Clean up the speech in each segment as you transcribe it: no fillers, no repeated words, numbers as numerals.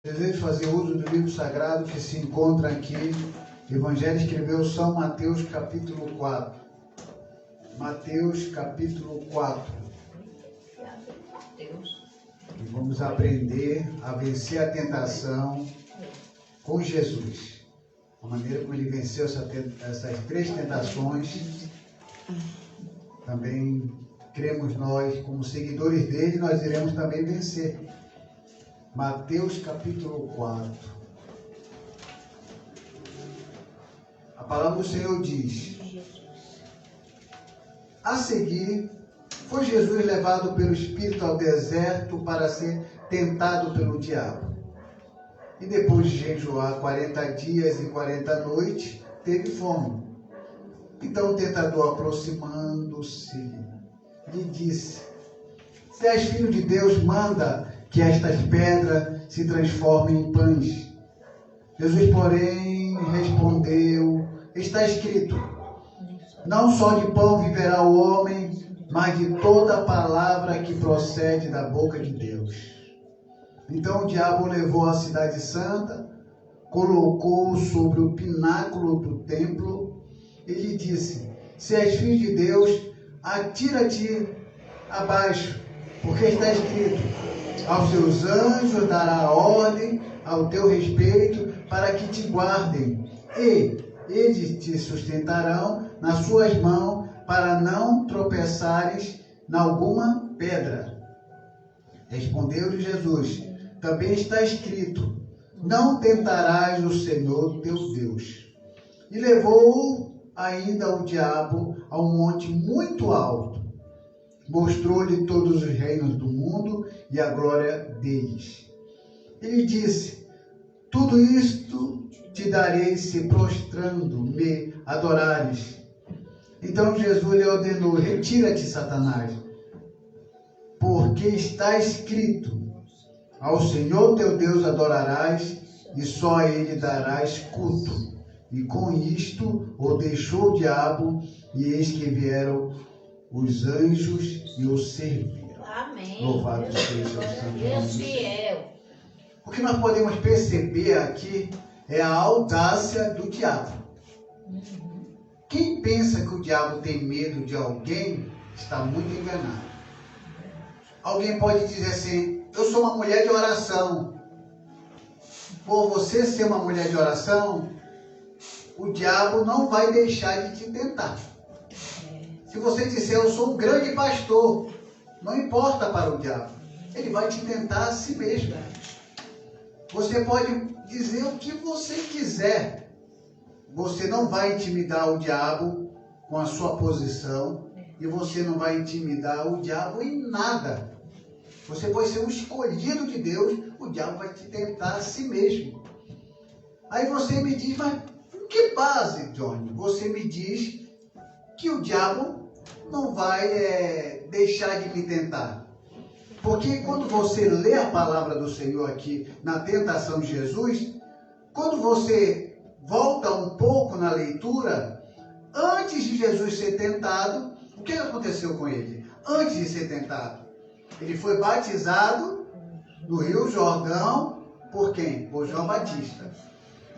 Desejo fazer uso do livro sagrado que se encontra aqui. O Evangelho escreveu São Mateus capítulo 4. Mateus capítulo 4. E vamos aprender a vencer a tentação com Jesus. A maneira como ele venceu essas três tentações. Também cremos nós, como seguidores dele, nós iremos também vencer. Mateus capítulo 4. A palavra do Senhor diz: a seguir, foi Jesus levado pelo Espírito ao deserto para ser tentado pelo diabo. E depois de jejuar 40 dias e 40 noites, teve fome. Então o tentador, aproximando-se, lhe disse: se és filho de Deus, manda que estas pedras se transformem em pães. Jesus, porém, respondeu: está escrito, não só de pão viverá o homem, mas de toda a palavra que procede da boca de Deus. Então o diabo o levou à cidade santa, colocou-o sobre o pináculo do templo e lhe disse: se és filho de Deus, atira-te abaixo, porque está escrito, aos seus anjos dará ordem ao teu respeito para que te guardem, e eles te sustentarão nas suas mãos para não tropeçares em alguma pedra. Respondeu-lhe Jesus: também está escrito, não tentarás o Senhor teu Deus. E levou ainda o diabo a um monte muito alto, mostrou-lhe todos os reinos do mundo e a glória deles. Ele disse: tudo isto te darei se prostrando me adorares. Então Jesus lhe ordenou: retira-te, Satanás, porque está escrito, ao Senhor teu Deus adorarás e só a ele darás culto. E com isto o deixou o diabo, e eis que vieram os anjos e o serviram. Amém. Louvado seja o Santo Deus Nome. fiel. O que nós podemos perceber aqui é a audácia do diabo. Quem pensa que o diabo tem medo de alguém está muito enganado. Alguém pode dizer assim: eu sou uma mulher de oração. Por você ser uma mulher de oração, o diabo não vai deixar de te tentar. Se você disser eu sou um grande pastor, não importa para o diabo, ele vai te tentar a si mesmo. Você pode dizer o que você quiser, você não vai intimidar o diabo com a sua posição, e você não vai intimidar o diabo em nada. Você pode ser um escolhido de Deus, o diabo vai te tentar a si mesmo. Aí você me diz: mas com que base, Johnny, você me diz que o diabo não vai deixar de me tentar? Porque quando você lê a palavra do Senhor aqui na tentação de Jesus, quando você volta um pouco na leitura, antes de Jesus ser tentado, o que aconteceu com ele? Antes de ser tentado, ele foi batizado no Rio Jordão por quem? Por João Batista.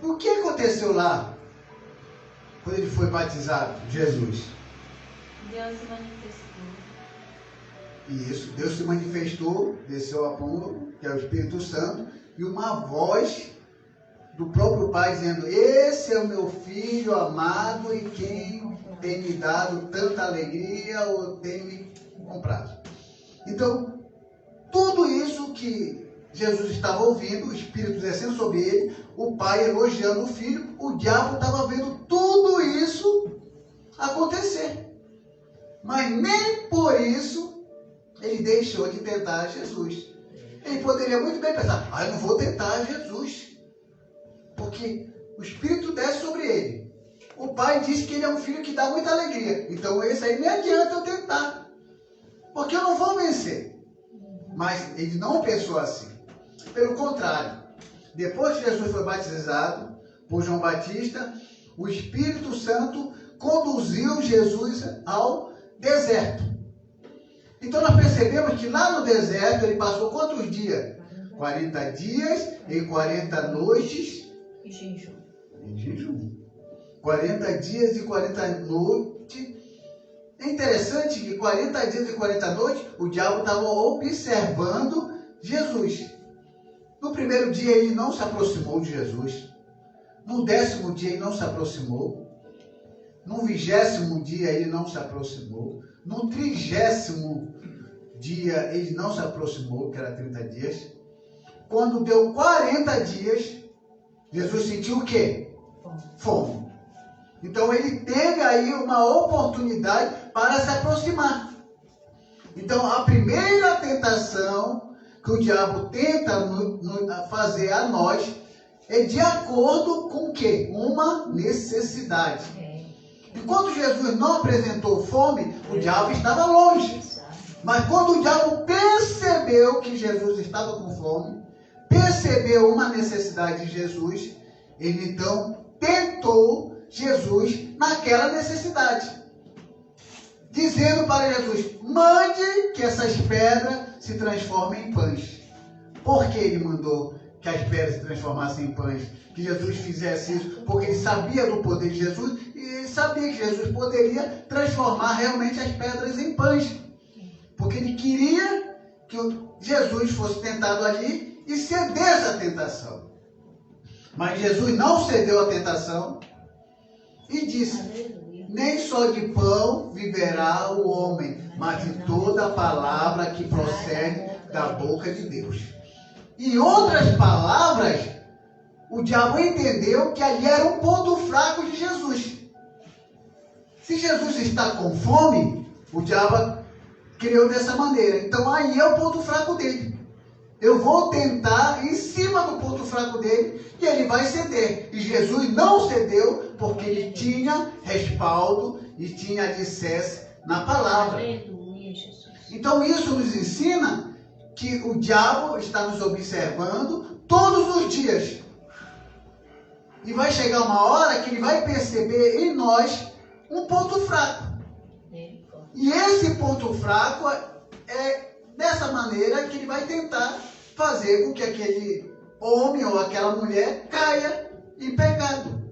O que aconteceu lá quando ele foi batizado, Jesus? Deus se manifestou. Isso, Deus se manifestou, desceu a pomba, que é o Espírito Santo, e uma voz do próprio Pai dizendo: esse é o meu filho amado, e quem tem me dado tanta alegria ou tem me comprado. Então, tudo isso que Jesus estava ouvindo, o Espírito descendo sobre ele, o Pai elogiando o Filho, o diabo estava vendo tudo isso acontecer. Mas nem por isso ele deixou de tentar Jesus. Ele poderia muito bem pensar: eu não vou tentar Jesus, porque o Espírito desce sobre ele. O Pai diz que ele é um filho que dá muita alegria. Então esse aí nem adianta eu tentar, porque eu não vou vencer. Mas ele não pensou assim. Pelo contrário, depois que Jesus foi batizado por João Batista, o Espírito Santo conduziu Jesus ao deserto. Então nós percebemos que lá no deserto ele passou quantos dias? 40 dias e 40 noites E jejum. em jejum. 40 dias e 40 noites. É interessante que 40 dias e 40 noites o diabo estava observando Jesus. No primeiro dia ele não se aproximou de Jesus. No 10º dia ele não se aproximou. No 20º dia ele não se aproximou. No 30º dia ele não se aproximou, que era 30 dias. Quando deu 40 dias, Jesus sentiu o quê? Fome. Então ele teve aí uma oportunidade para se aproximar. Então a primeira tentação que o diabo tenta fazer a nós é de acordo com o quê? Uma necessidade. Enquanto Jesus não apresentou fome, o diabo estava longe. Mas quando o diabo percebeu que Jesus estava com fome, percebeu uma necessidade de Jesus, ele então tentou Jesus naquela necessidade, dizendo para Jesus: mande que essas pedras se transformem em pães. Por que ele mandou que as pedras se transformassem em pães? Que Jesus fizesse isso? Porque ele sabia do poder de Jesus e sabia que Jesus poderia transformar realmente as pedras em pães. Porque ele queria que Jesus fosse tentado ali e cedesse à tentação. Mas Jesus não cedeu à tentação e disse: aleluia. Nem só de pão viverá o homem, mas de toda a palavra que procede da boca de Deus. Em outras palavras, o diabo entendeu que ali era um ponto fraco de Jesus. Se Jesus está com fome, o diabo criou dessa maneira. Então aí é o ponto fraco dele. Eu vou tentar em cima do ponto fraco dele e ele vai ceder. E Jesus não cedeu porque ele tinha respaldo e tinha alicerce na palavra. Aleluia, Jesus. Então isso nos ensina que o diabo está nos observando todos os dias. E vai chegar uma hora que ele vai perceber em nós um ponto fraco. E esse ponto fraco é dessa maneira que ele vai tentar fazer com que aquele homem ou aquela mulher caia em pecado.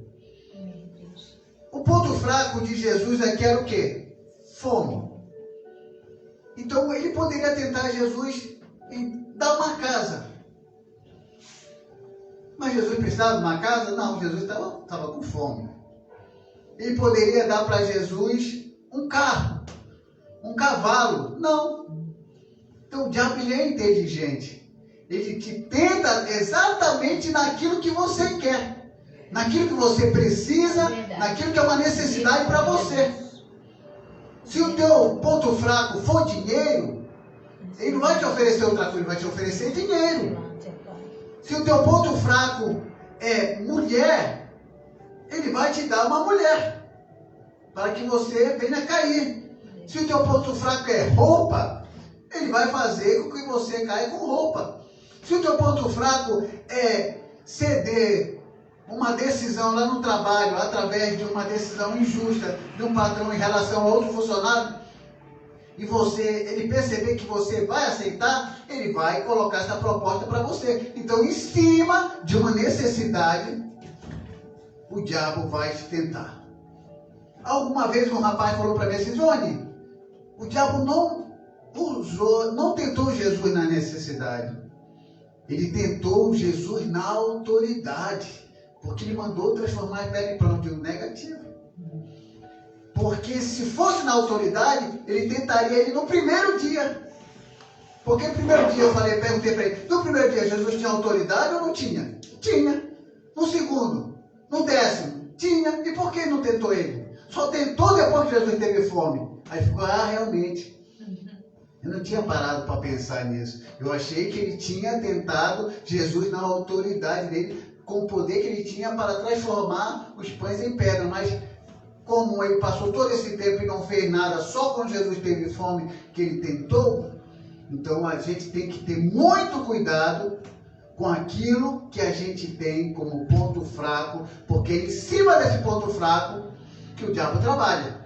O ponto fraco de Jesus aqui era o quê? Fome. Então ele poderia tentar Jesus em dar uma casa. Mas Jesus precisava de uma casa? Não, Jesus estava com fome. Ele poderia dar para Jesus um carro, um cavalo? Não. Então o diabo ele é inteligente. Ele te tenta exatamente naquilo que você quer, naquilo que você precisa, naquilo que é uma necessidade para você. Se o teu ponto fraco for dinheiro, ele não vai te oferecer outra coisa, ele vai te oferecer dinheiro. Se o teu ponto fraco é mulher, ele vai te dar uma mulher, para que você venha cair. Se o teu ponto fraco é roupa, ele vai fazer com que você caia com roupa. Se o teu ponto fraco é ceder uma decisão lá no trabalho, através de uma decisão injusta de um patrão em relação a outro funcionário, e ele perceber que você vai aceitar, ele vai colocar essa proposta para você. Então, em cima de uma necessidade, o diabo vai te tentar. Alguma vez um rapaz falou para mim assim: Johnny, o diabo não tentou Jesus na necessidade. Ele tentou Jesus na autoridade. Porque ele mandou transformar a pedra em pão. Eu digo negativo. Porque se fosse na autoridade, ele tentaria ele no primeiro dia. Porque no primeiro dia perguntei para ele: no primeiro dia Jesus tinha autoridade ou não tinha? Tinha. No segundo, no 10º, tinha. E por que não tentou ele? Só tentou depois que Jesus teve fome. Aí ficou: realmente. Eu não tinha parado para pensar nisso. Eu achei que ele tinha tentado Jesus na autoridade dele, com o poder que ele tinha para transformar os pães em pedra. Mas como ele passou todo esse tempo e não fez nada, só quando Jesus teve fome que ele tentou, então a gente tem que ter muito cuidado com aquilo que a gente tem como ponto fraco, porque é em cima desse ponto fraco que o diabo trabalha.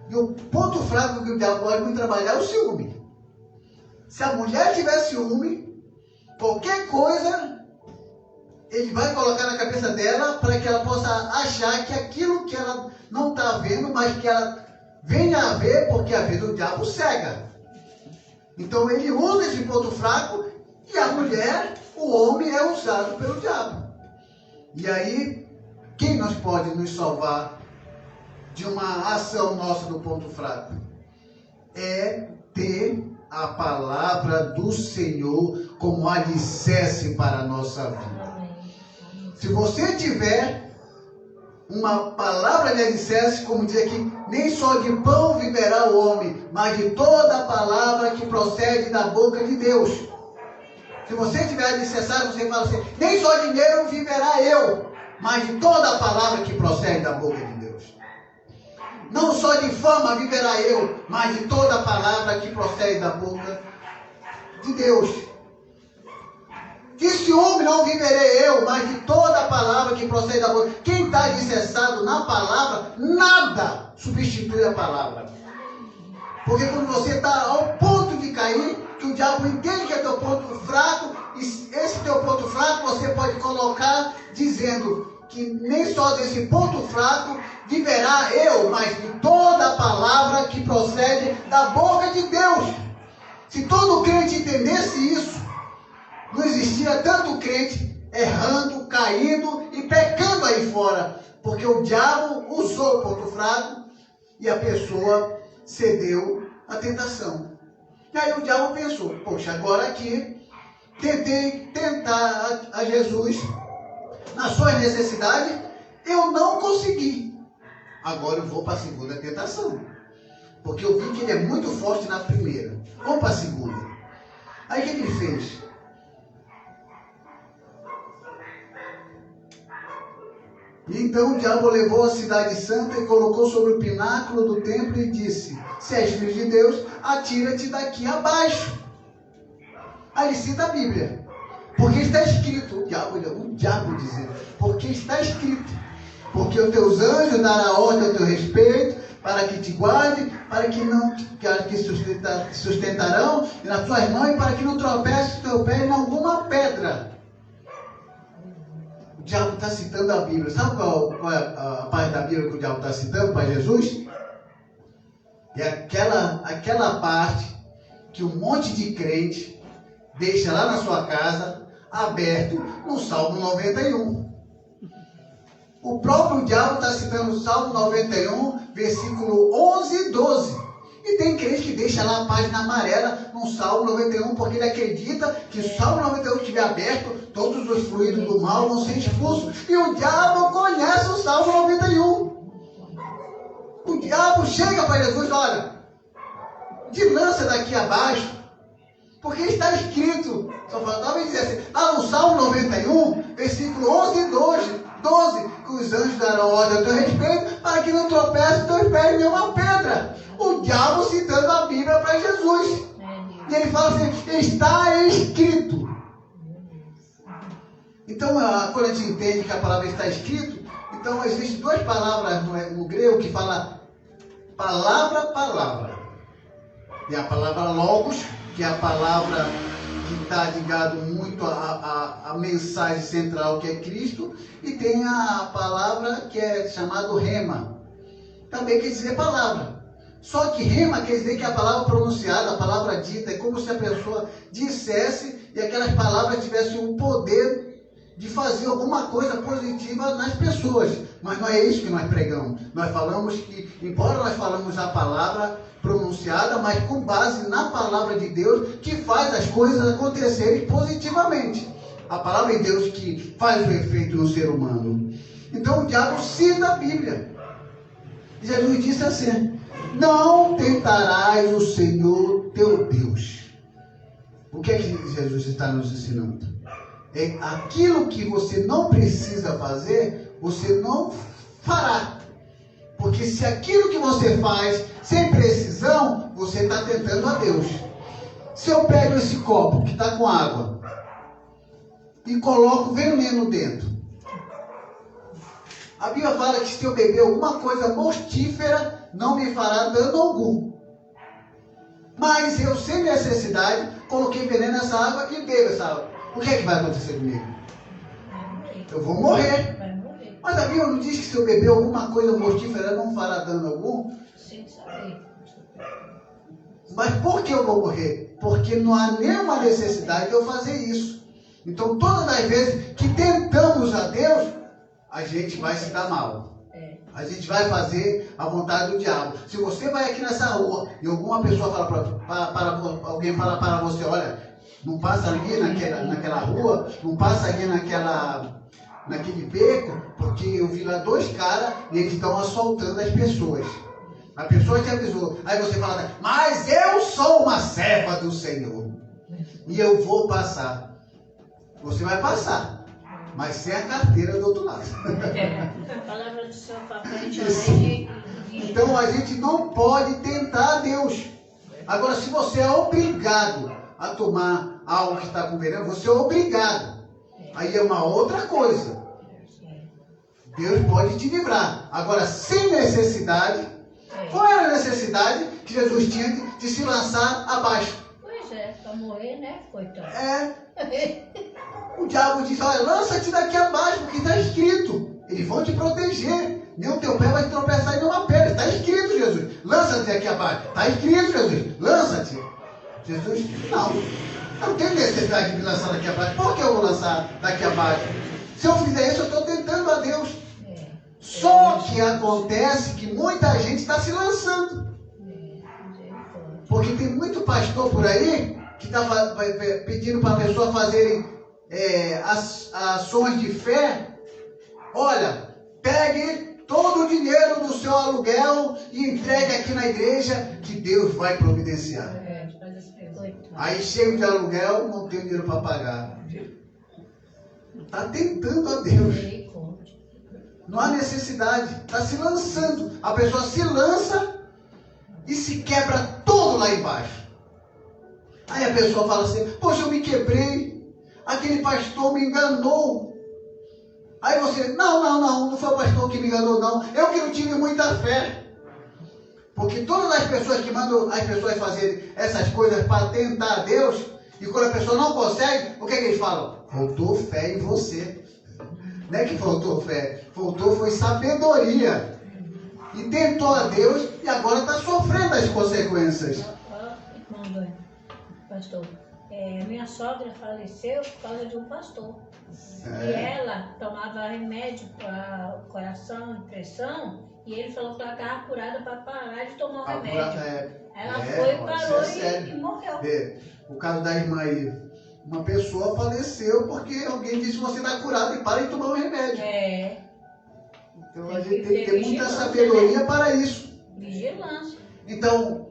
E o ponto fraco que o diabo pode muito trabalhar é o ciúme. Se a mulher tiver ciúme, qualquer coisa, ele vai colocar na cabeça dela para que ela possa achar que aquilo que ela não está vendo, mas que ela venha a ver, porque a vida do diabo cega. Então ele usa esse ponto fraco e a mulher, o homem é usado pelo diabo. E aí, quem nós pode nos salvar de uma ação nossa do ponto fraco? É ter a palavra do Senhor como alicerce para a nossa vida. Se você tiver uma palavra de alicerce, como diz aqui, nem só de pão viverá o homem, mas de toda a palavra que procede da boca de Deus. Se você tiver alicerçado, você fala assim, nem só de dinheiro viverá eu, mas de toda a palavra que procede da boca de Deus. Não só de fama viverá eu, mas de toda a palavra que procede da boca de Deus. De ciúme não viverei eu, mas de toda a palavra que procede da boca. Quem está alicerçado na palavra, nada substitui a palavra. Porque quando você está ao ponto de cair, que o diabo entende que é teu ponto fraco, e esse teu ponto fraco você pode colocar dizendo que nem só desse ponto fraco viverá eu, mas de toda a palavra que procede da boca de Deus. Se todo crente entendesse isso, não existia tanto crente errando, caindo e pecando aí fora. Porque o diabo usou o ponto fraco e a pessoa cedeu à tentação. E aí o diabo pensou, poxa, agora aqui tentei tentar a Jesus nas suas necessidades, eu não consegui. Agora eu vou para a segunda tentação. Porque eu vi que ele é muito forte na primeira. Vamos para a segunda. Aí o que ele fez? E então o diabo levou a cidade santa e colocou sobre o pináculo do templo e disse, se és filho de Deus, atira-te daqui abaixo. Aí ele cita a Bíblia. Porque está escrito, o diabo dizendo, porque está escrito, porque os teus anjos darão ordem ao teu respeito, para que te guarde, para que sustentarão nas tuas mãos, e para que não tropece o teu pé em alguma pedra. O diabo está citando a Bíblia. Sabe qual é a parte da Bíblia que o diabo está citando para Jesus? É aquela parte que um monte de crente deixa lá na sua casa, aberto, no Salmo 91. O próprio diabo está citando o Salmo 91, versículo 11 e 12. E tem crente que deixa lá a página amarela no Salmo 91, porque ele acredita que se o Salmo 91 estiver aberto, todos os fluidos do mal vão ser expulsos. E o diabo conhece o Salmo 91. O diabo chega para Jesus, olha, de lança daqui abaixo, porque está escrito, só faltava dizer assim, lá no Salmo 91, versículo 11 e 12, que os anjos darão ordem ao teu respeito, para que não tropece os teus pés em nenhuma pedra. O diabo citando a Bíblia para Jesus. E ele fala assim, está escrito. Então, quando a gente entende que a palavra está escrito, então existem duas palavras no grego que fala palavra. E a palavra logos, que é a palavra que está ligado muito à mensagem central que é Cristo, e tem a palavra que é chamado rema, também quer dizer palavra. Só que rema quer dizer que a palavra pronunciada, a palavra dita, é como se a pessoa dissesse e aquelas palavras tivessem o poder de fazer alguma coisa positiva nas pessoas. Mas não é isso que nós pregamos. Nós falamos que, embora nós falamos a palavra pronunciada, mas com base na palavra de Deus, que faz as coisas acontecerem positivamente. A palavra de Deus que faz o efeito no ser humano. Então o diabo cita a Bíblia. E Jesus disse assim, não tentarás o Senhor teu Deus. O que é que Jesus está nos ensinando? É aquilo que você não precisa fazer, você não fará. Porque se aquilo que você faz sem precisão, você está tentando a Deus. Se eu pego esse copo que está com água e coloco veneno dentro, a Bíblia fala que se eu beber alguma coisa mortífera, não me fará dano algum. Mas eu, sem necessidade, coloquei veneno nessa água e bebo essa água. O que é que vai acontecer comigo? Vai morrer. Eu vou morrer. Vai morrer. Mas a Bíblia não diz que se eu beber alguma coisa mortífera não fará dano algum? Sem saber. Mas por que eu vou morrer? Porque não há nenhuma necessidade de eu fazer isso. Então, todas as vezes que tentamos a Deus, a gente vai se dar mal. A gente vai fazer a vontade do diabo. Se você vai aqui nessa rua e alguma pessoa alguém fala para você, olha, não passa ali naquela rua, não passa ali naquele beco, porque eu vi lá 2 caras e eles estão assaltando as pessoas. A pessoa te avisou. Aí você fala, mas eu sou uma serva do Senhor. E eu vou passar. Você vai passar. Mas sem a carteira do outro lado. A palavra do Senhor para frente, Então a gente não pode tentar a Deus. Agora, se você é obrigado a tomar algo que está com veneno, você é obrigado. Aí é uma outra coisa. Deus pode te livrar. Agora, sem necessidade, qual era a necessidade que Jesus tinha de se lançar abaixo? Pois é, para morrer, né? Coitado. O diabo diz, olha, lança-te daqui abaixo, porque está escrito. Eles vão te proteger. Nem o teu pé vai tropeçar em nenhuma pedra. Está escrito, Jesus. Lança-te aqui abaixo. Está escrito, Jesus. Lança-te. Jesus, não. Eu não tenho necessidade de me lançar daqui abaixo. Por que eu vou lançar daqui abaixo? Se eu fizer isso, eu estou tentando a Deus. Só que acontece que muita gente está se lançando. Porque tem muito pastor por aí que está pedindo para a pessoa fazerem ações de fé. Olha, pegue todo o dinheiro do seu aluguel e entregue aqui na igreja que Deus vai providenciar. Aí chega de aluguel, não tem dinheiro para pagar. Está tentando a Deus. Não há necessidade. Está se lançando. A pessoa se lança e se quebra todo lá embaixo. Aí a pessoa fala assim, poxa, eu me quebrei. Aquele pastor me enganou. Aí você, não foi o pastor que me enganou, não. Eu que não tive muita fé. Porque todas as pessoas que mandam as pessoas fazerem essas coisas para tentar a Deus, e quando a pessoa não consegue, o que eles falam? Faltou fé em você. Não é que faltou fé, faltou foi sabedoria. E tentou a Deus e agora está sofrendo as consequências. Pastor, minha sogra faleceu por causa de um pastor. E ela tomava remédio para o coração, pressão, e ele falou que ela estava curada para parar de tomar o remédio. Ela foi, parou e morreu. O caso da irmã aí, uma pessoa faleceu porque alguém disse que você está curado e para de tomar o remédio. Então a gente tem que ter muita sabedoria, né? Para isso. Vigilância. Então,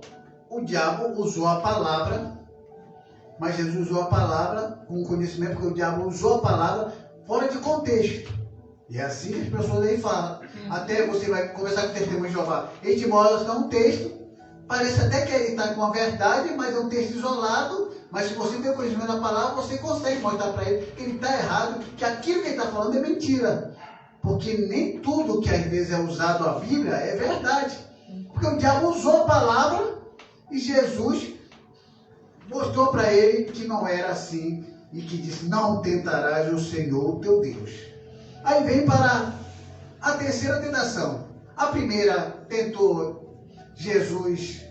o diabo usou a palavra, mas Jesus usou a palavra com conhecimento, porque o diabo usou a palavra fora de contexto. E é assim que as pessoas aí falam. Até você vai conversar com o testemunho de Jeová. Ele te mostra um texto, parece até que ele está com a verdade, mas é um texto isolado. Mas se você tem o conhecimento da palavra, você consegue mostrar para ele que ele está errado, que aquilo que ele está falando é mentira. Porque nem tudo que às vezes é usado a Bíblia é verdade. Porque o diabo usou a palavra e Jesus mostrou para ele que não era assim e que disse, não tentarás o Senhor teu Deus. Aí vem para a terceira tentação. A primeira tentou Jesus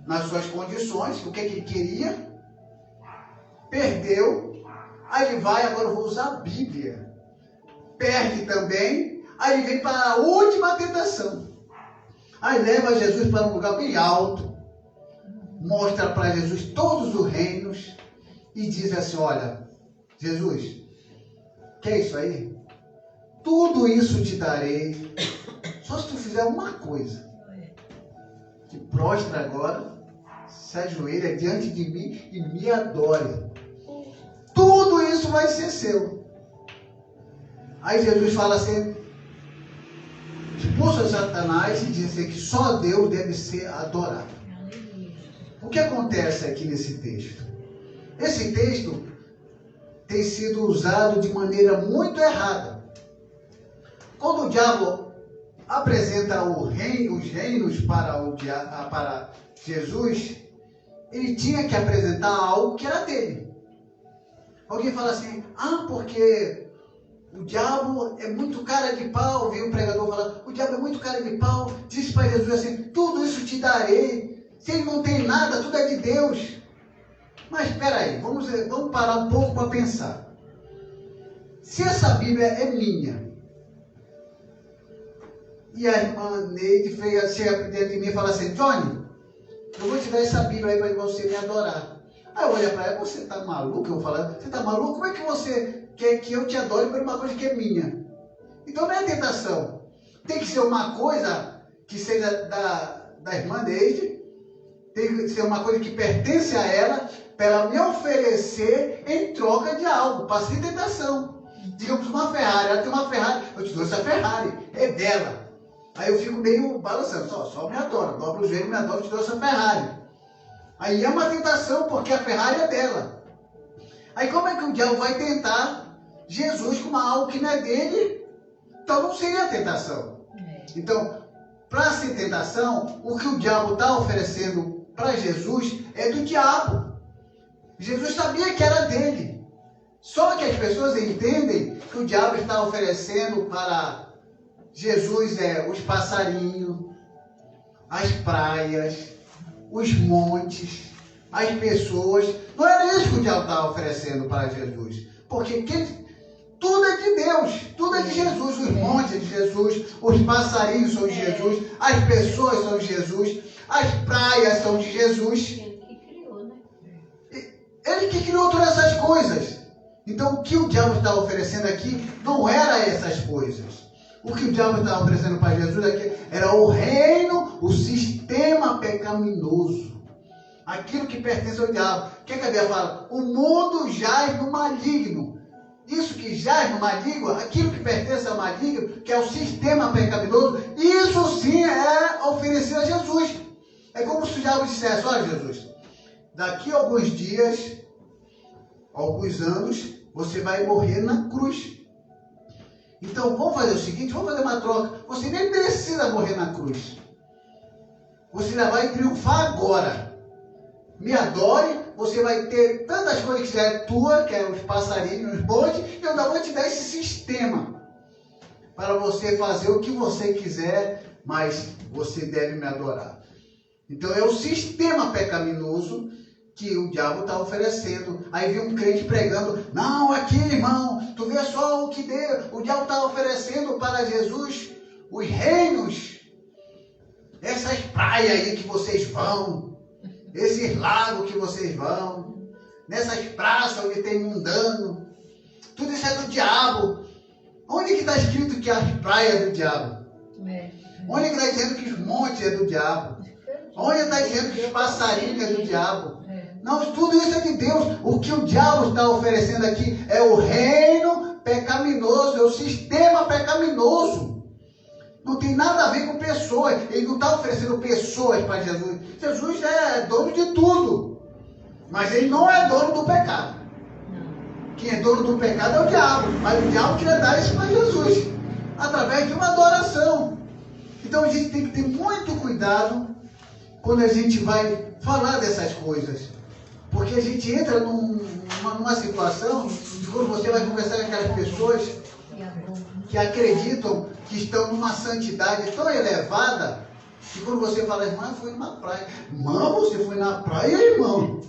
nas suas condições, o que ele queria, perdeu, aí ele vai, agora eu vou usar a Bíblia, perde também, aí ele vem para a última tentação. Aí leva Jesus para um lugar bem alto, mostra para Jesus todos os reinos e diz assim, olha, Jesus, quer isso aí? Tudo isso te darei, só se tu fizer uma coisa. Te prostra agora, se ajoelha diante de mim e me adore. Tudo isso vai ser seu. Aí Jesus fala assim, expulsa Satanás e diz assim, que só Deus deve ser adorado. O que acontece aqui nesse texto? Esse texto tem sido usado de maneira muito errada. Quando o diabo apresenta os reinos para Jesus, ele tinha que apresentar algo que era dele. Alguém fala assim, porque o diabo é muito cara de pau. Veio um pregador falar, o diabo é muito cara de pau. Disse para Jesus assim, tudo isso te darei. Se ele não tem nada, tudo é de Deus. Mas espera aí, vamos parar um pouco para pensar. Se essa Bíblia é minha, e a irmã Neide chega dentro de mim e fala assim, Johnny, eu vou te dar essa Bíblia aí para você me adorar. Aí eu olho para ela, você está maluco? Eu vou falar, você está maluco? Como é que você quer que eu te adore por uma coisa que é minha? Então não é tentação. Tem que ser uma coisa que seja da irmã Neide, tem que ser uma coisa que pertence a ela, para ela me oferecer em troca de algo, para ser tentação. Digamos uma Ferrari, ela tem uma Ferrari, eu te dou essa Ferrari, é dela. Aí eu fico meio balançando, só me adora, dobra o joelho, me adora, eu te dou essa Ferrari. Aí é uma tentação, porque a Ferrari é dela. Aí como é que o diabo vai tentar Jesus com algo que não é dele? Então não seria tentação. Então, para ser tentação, o que o diabo está oferecendo para Jesus é do diabo. Jesus sabia que era dele. Só que as pessoas entendem que o diabo está oferecendo para Jesus os passarinhos, as praias, os montes, as pessoas. Não era isso que o diabo estava oferecendo para Jesus. Porque tudo é de Deus, tudo é de Jesus. Os montes é de Jesus, os passarinhos são de Jesus, as pessoas são de Jesus, as praias são de Jesus. Ele que criou, né? Ele que criou todas essas coisas. Então o que o diabo está oferecendo aqui não era essas coisas. O que o diabo estava oferecendo para Jesus aqui era o reino, o sistema pecaminoso. Aquilo que pertence ao diabo. O que a Bíblia fala? O mundo jaz no maligno. Isso que jaz no maligno, aquilo que pertence ao maligno, que é o sistema pecaminoso, isso sim é oferecido a Jesus. É como se o diabo dissesse, olha Jesus, daqui a alguns dias, alguns anos, você vai morrer na cruz. Então vamos fazer o seguinte, vamos fazer uma troca. Você nem precisa morrer na cruz. Você já vai triunfar agora. Me adore, você vai ter tantas coisas que já é tua, que é os passarinhos, os bodes, e eu ainda vou te dar esse sistema para você fazer o que você quiser, mas você deve me adorar. Então é o sistema pecaminoso que o diabo está oferecendo. Aí vem um crente pregando, não, aqui irmão, tu vê só o que o diabo está oferecendo para Jesus, os reinos, essas praias aí que vocês vão, esses lagos que vocês vão, nessas praças onde tem mundano, tudo isso é do diabo. Onde que está escrito que as praias é do diabo? Onde que está dizendo que os montes é do diabo? Onde está dizendo que os passarinhos é do diabo? Não, tudo isso é de Deus. O que o diabo está oferecendo aqui é o reino pecaminoso, é o sistema pecaminoso. Não tem nada a ver com pessoas. Ele não está oferecendo pessoas para Jesus. Jesus é dono de tudo. Mas ele não é dono do pecado. Quem é dono do pecado é o diabo. Mas o diabo queria dar isso para Jesus, através de uma adoração. Então a gente tem que ter muito cuidado quando a gente vai falar dessas coisas. Porque a gente entra numa situação de quando você vai conversar com aquelas pessoas que acreditam que estão numa santidade tão elevada, que quando você fala, irmã, eu fui na praia. Irmã, você foi na praia, irmão?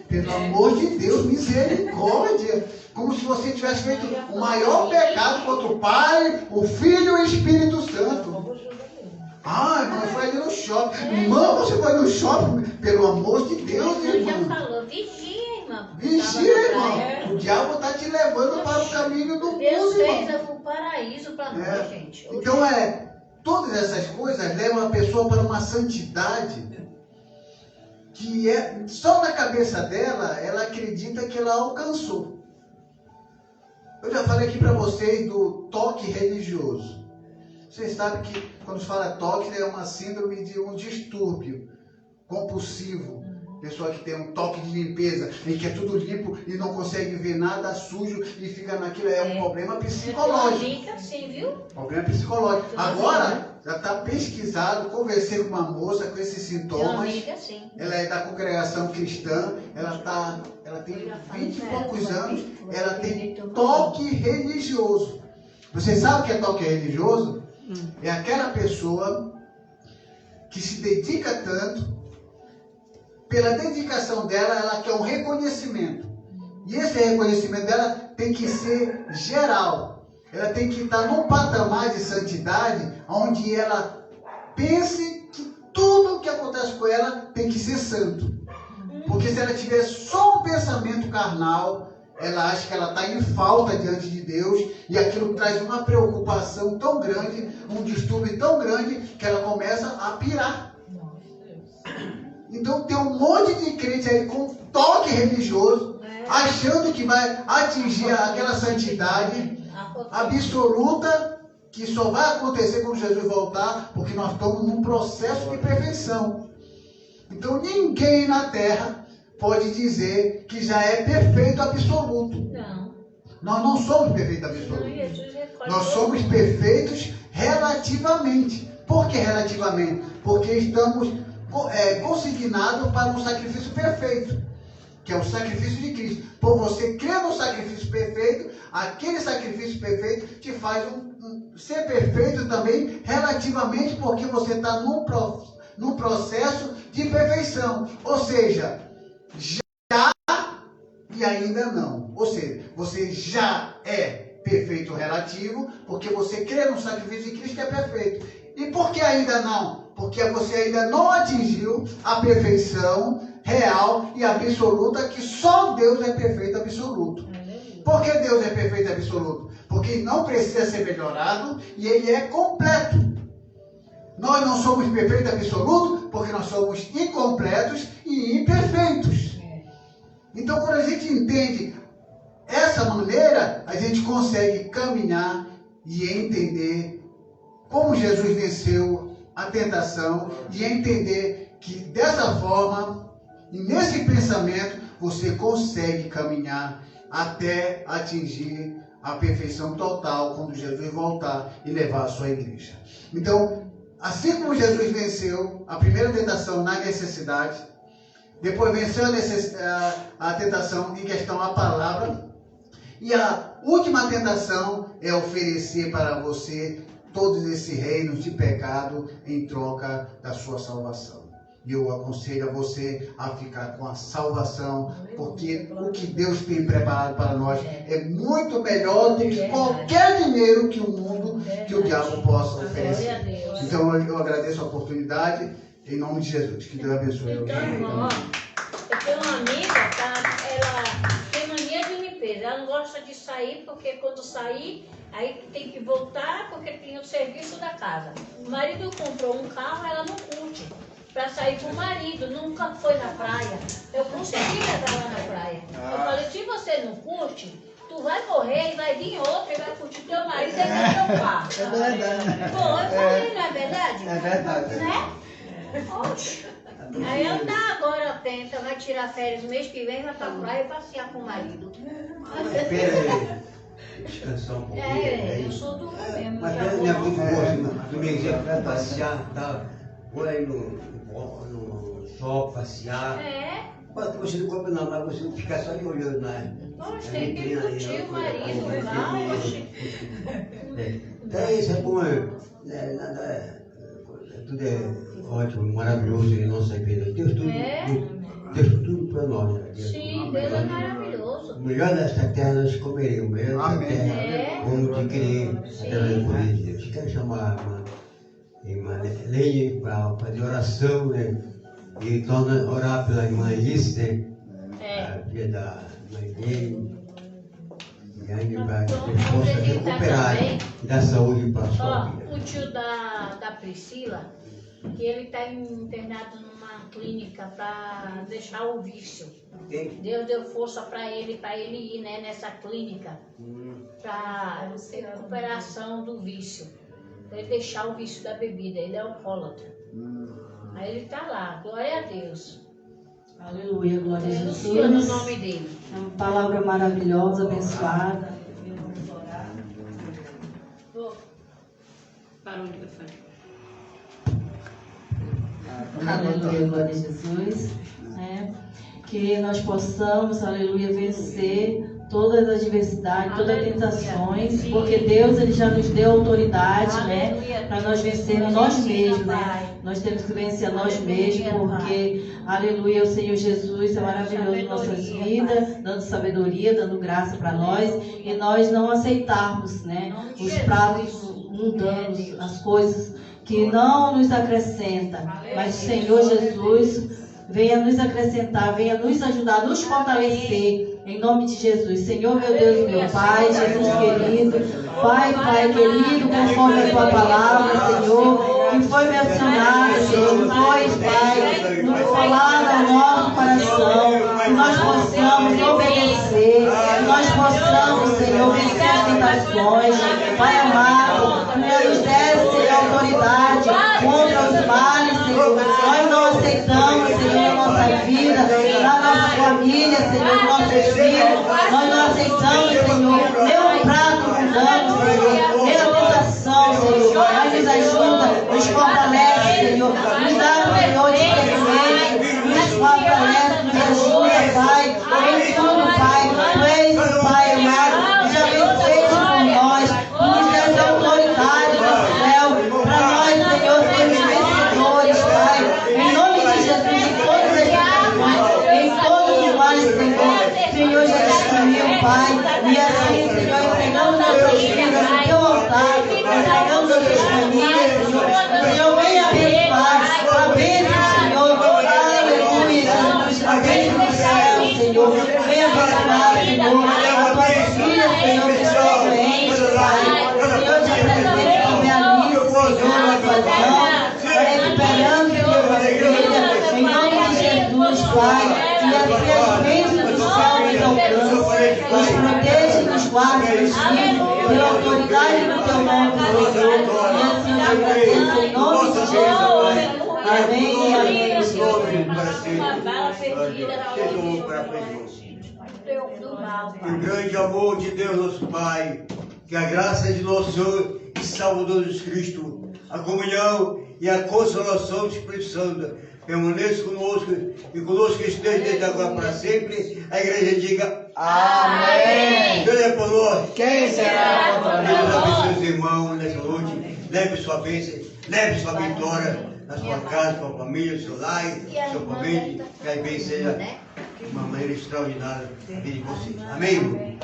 Pelo amor de Deus, misericórdia. Como se você tivesse feito o maior pecado contra o Pai, o Filho e o Espírito Santo. Ah, irmão, foi ali no shopping. Irmão, você foi no shopping? Pelo amor de Deus, irmão. Ele já falou, vigia, irmão. Vigia, irmão. O diabo está te levando para o caminho do mundo, Deus fez irmão. um paraíso para nós, gente. Então, todas essas coisas levam a pessoa para uma santidade que só na cabeça dela, ela acredita que ela alcançou. Eu já falei aqui para vocês do toque religioso. Vocês sabem que quando se fala toque é uma síndrome de um distúrbio compulsivo, Pessoa que tem um toque de limpeza, em que é tudo limpo e não consegue ver nada sujo e fica naquilo, é um problema psicológico. Fica assim, viu? Problema psicológico. Agora, já está pesquisado, conversei com uma moça com esses sintomas. Ela é da congregação cristã, ela tem 20 e poucos anos, ela tem toque religioso. Você sabe o que é toque religioso? É aquela pessoa que se dedica tanto. Pela dedicação dela, ela quer um reconhecimento. E esse reconhecimento dela tem que ser geral. Ela tem que estar num patamar de santidade, onde ela pense que tudo que acontece com ela tem que ser santo. Porque se ela tiver só um pensamento carnal, ela acha que ela está em falta diante de Deus, e aquilo traz uma preocupação tão grande, um distúrbio tão grande, que ela começa a pirar. Então tem um monte de crente aí com toque religioso, achando que vai atingir aquela santidade absoluta, que só vai acontecer quando Jesus voltar, porque nós estamos num processo de perfeição. Então ninguém na terra pode dizer que já é perfeito absoluto. Não. Nós não somos perfeitos absolutos. Nós somos perfeitos relativamente. Por que relativamente? Porque estamos consignados para um sacrifício perfeito, que é o sacrifício de Cristo. Por você crer no sacrifício perfeito, aquele sacrifício perfeito te faz ser perfeito também relativamente, porque você está num processo de perfeição. Ou seja, já e ainda não. Ou seja, você já é perfeito relativo, porque você crê no sacrifício de Cristo que é perfeito. E por que ainda não? Porque você ainda não atingiu a perfeição real e absoluta, que só Deus é perfeito absoluto. Por que Deus é perfeito absoluto? Porque ele não precisa ser melhorado e ele é completo. Nós não somos perfeitos absolutos porque nós somos incompletos e imperfeitos. Então, quando a gente entende essa maneira, a gente consegue caminhar e entender como Jesus venceu a tentação, e entender que dessa forma e nesse pensamento você consegue caminhar até atingir a perfeição total quando Jesus voltar e levar a sua igreja. Então, assim como Jesus venceu a primeira tentação na necessidade, depois venceu a tentação em questão à palavra, e a última tentação é oferecer para você todos esses reinos de pecado em troca da sua salvação. E eu aconselho a você a ficar com a salvação, porque o que Deus tem preparado para nós é muito melhor do que qualquer dinheiro que o mundo, que o diabo possa oferecer. Então eu agradeço a oportunidade, em nome de Jesus. Que Deus abençoe. Então, irmão, eu tenho uma amiga, ela tem mania de limpeza. Ela não gosta de sair, porque quando sair, aí tem que voltar, porque tem o serviço da casa. O marido comprou um carro, ela não curte. Para sair com o marido, nunca foi na praia. Eu consegui levar ela na praia. Eu falei, se você não curte, tu vai morrer e vai vir outro e vai curtir teu marido e vai teu carro. É verdade. Bom, eu falei, não é verdade? É verdade. Né? Oxe. Aí ela tá agora tenta, vai tirar férias no mês que vem, vai pra praia e passear com o marido. Espera aí. Descansar um pouquinho. Eu sou do mesmo. Mas já não vou é muito não. gosto. Domingo dia pra passear, tá? Ou aí no shopping, passear. Mas você não compra não, mas você fica só ali olhando, né? Oxe, tem que curtir o marido, vai, oxe. Então isso é bom, tudo é ótimo, maravilhoso em nossa vida. Deus tudo para nós. Né? Sim, Deus é maravilhoso. O melhor desta terra nós comeremos, o melhor desta terra, como te querer através do poder de Deus. Quero chamar a irmã Leia para fazer oração, né? E torna orar pela irmã Alice, né? A filha da mãe dele. E ainda para que ele possa recuperar e dar saúde para a sua vida. O tio da Priscila, que ele está internado numa clínica para deixar o vício. Deus deu força para ele ir, né, nessa clínica para recuperação do vício. Para ele deixar o vício da bebida, ele é alcoólatra. Aí ele está lá, glória a Deus. Aleluia, glória a Jesus. No nome dele. É uma palavra maravilhosa, abençoada. Parou o microfone. Aleluia, glória a Jesus. Que nós possamos, aleluia, vencer todas as adversidades, todas as tentações, porque Deus ele já nos deu autoridade, para nós vencermos nós mesmos, Nós temos que vencer nós mesmos, porque, aleluia, o Senhor Jesus é maravilhoso em nossas vidas, dando sabedoria, dando graça para nós, e nós não aceitarmos, os pratos mundanos, as coisas que não nos acrescentam, mas o Senhor Jesus venha nos acrescentar, venha nos ajudar, nos fortalecer, em nome de Jesus. Senhor, meu Deus, meu Pai, Jesus querido, Pai querido, conforme a Tua palavra, Senhor, que foi mencionada, Senhor, foi, Pai, nos falar no nosso coração, que nós possamos obedecer, que nós possamos, Senhor, vencer as tentações, Pai amado, que nos desse, Senhor, autoridade contra os males, Senhor. Nós não aceitamos, Senhor, na nossa vida, na nossa família, Senhor, nos nossos filhos. Nós não aceitamos, Senhor, nenhum prato mundano, Senhor, nem a tentação, Senhor. Mas nos ajuda, nos fortalece, Senhor. Nos dá, Senhor, discernimento, nos fortalece, nos ajuda, Pai. Em tudo, Pai. Tu és, Pai amado, que já venceste por nós. Tu nos deste autoridade no céu, para nós, Senhor, sermos vencedores, Pai. Em nome de Jesus, em todas as situações, em todos os males, Senhor. Senhor, já destruiu, Pai. E assim, Senhor, entregamos nossas vidas no Teu altar, entregamos nossas famílias, Senhor. O Senhor venha abençoar, a bênção, Senhor. Aleluia, Jesus. A bênção do céu, Senhor. Venha abençoar, Senhor. A Tua filha, Senhor, que está doente, Pai. Senhor, te apresento como Alice, Senhor, na Tua mão. Recuperando, Senhor, a filha. Em nome de Jesus, Pai. E assim as bênçãos do céu nos alcançam. Nos protege, nos guarda, nos livra. Dê autoridade no Teu nome, Senhor. E assim eu agradeço em nome de Jesus. Amém e amém, Senhor. O grande amor de Deus, nosso Pai, que a graça de nosso Senhor e Salvador Jesus Cristo, a comunhão e a consolação do Espírito Santo permaneça conosco e conosco esteja desde agora para sempre. A igreja diga amém. Deus é por nós. Quem será contra nós? Deus abençoe os irmãos nessa noite. Leve sua bênção, leve sua vitória na sua casa, sua família, seu lar, seu parente. Que a bênção seja de uma maneira extraordinária de você. Amém?